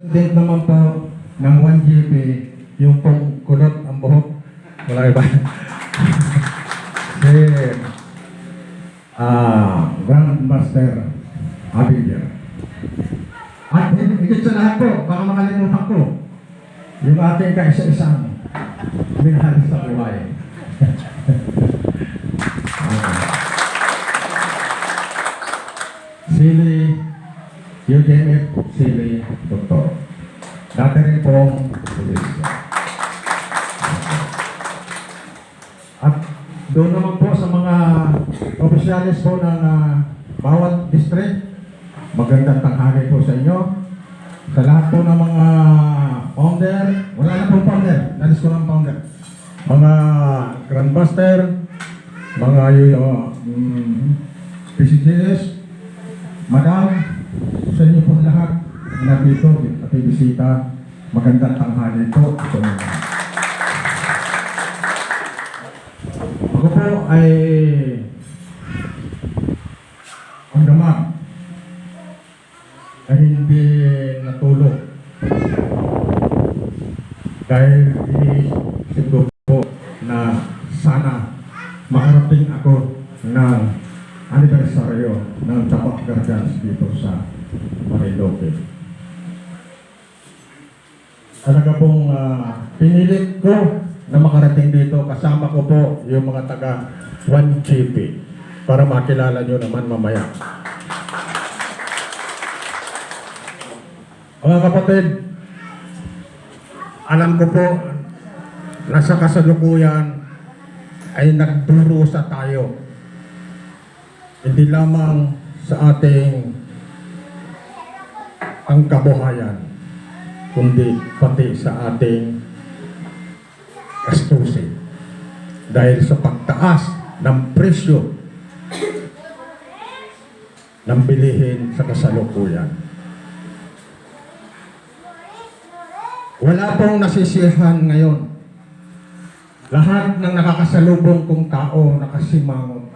Date naman po ng 1GB, yung pong kulot ang buhok. Wala iba. Si Grandmaster Abigail. At higit sa lahat po, baka makalimutan ko, yung ating kaisa-isang minahal sa buhay. Sili UJF, Sili Doktor. Dati rin pong pulis. At doon naman po sa mga opisyalis po ng bawat district, magandang tanghali po sa inyo. Sa lahat po ng mga founder, wala na pong founder, nalis ko ng founder. Mga grandmaster, mga PCGS, madam, sa inyo po lahat na dito at bisita, magandang tanghali po sa inyo. Ako po ay ang damang ay hindi natulog dahil iniisip ko po na sana makarating ako ng anibersaryo ng Tapak Gardens dito sa Marinduque. Talaga pong pinilit ko na makarating dito, kasama ko po yung mga taga 1GP para makilala nyo naman mamaya. Mga kapatid, alam ko po na sa kasalukuyan ay nagdurusa tayo. Hindi lamang sa ating ang kabuhayan, kundi pati sa ating gastusin. Dahil sa pagtaas ng presyo ng bilihin sa kasalukuyan. Wala pong nasisiyahan ngayon. Lahat ng nakakasalubong kong tao nakasimangot.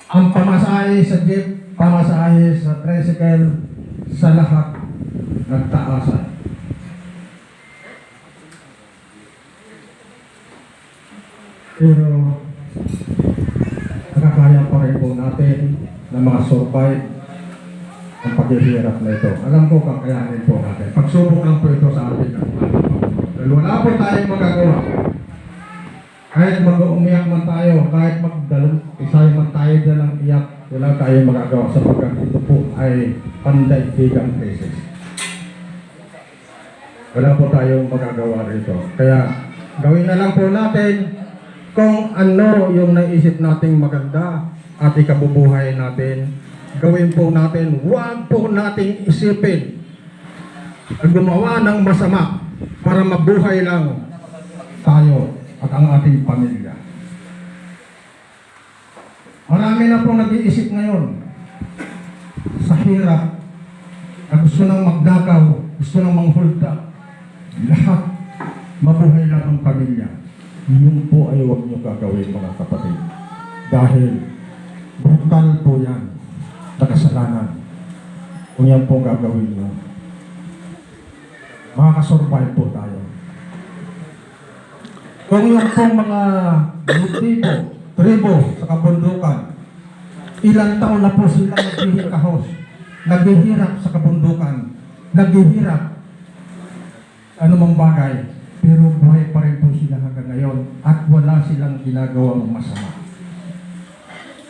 Ang pamasahe sa jeep, pamasahe sa tricycle, sa lahat nagtaasan. Pero nakakaya pa rin po natin na mga survive ang paghihirap na ito. Alam ko kakayanin po natin. Pagsubok lang po ito sa atin. Dahil wala po tayong magagawa. Kahit mag-umiyak man tayo, kahit isay man tayo dyan ng iyak, wala tayong magagawa sapagkat ito po ay pandaigdigang krisis. Wala po tayong magagawa rito. Kaya gawin na lang po natin kung ano yung naisip nating maganda at ikabubuhay natin. Gawin po natin, huwag po nating isipin at gumawa ng masama para mabuhay lang tayo at ang ating pamilya. Marami na pong nag-iisip ngayon sa hirap na gusto nang magdakaw, gusto nang manghulda. Lahat mabuhay lang ang pamilya. Yun po ay huwag nyo gagawin mga kapatid. Dahil brutal po yan na kasalanan. Kung yan po gagawin nyo, makakasurvive po tayo. Kung yung pong mga tribo sa kabundukan, ilang taon na po sila naghihirap sa kabundukan, naghihirap anumang bagay, pero buhay pa rin po sila hanggang ngayon at wala silang ginagawang masama.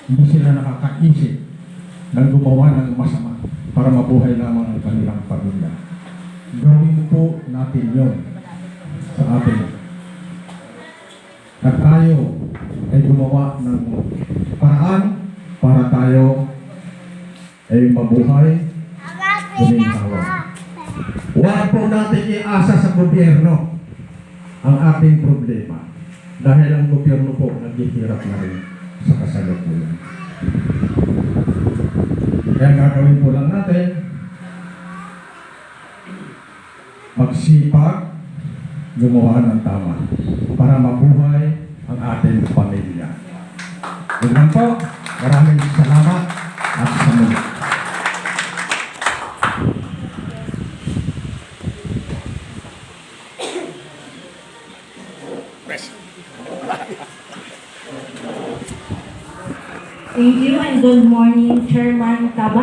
Hindi sila nakakaisip ng gumawa ng masama para mabuhay lamang ang kanilang pamilya. Gawin po natin yun sa atin. At tayo ay gumawa ng paraan para tayo ay mabuhay guminhawa. Huwag po natin iasa sa gobyerno ang ating problema dahil ang gobyerno po naghihirap na rin sa kasalukuyan. Kaya gagawin po lang natin magsipag gumawa ng tama para mabuhay ang ating pamilya. Yun lang po. Maraming salamat at sa muli. Thank you and good morning, Chairman Taba.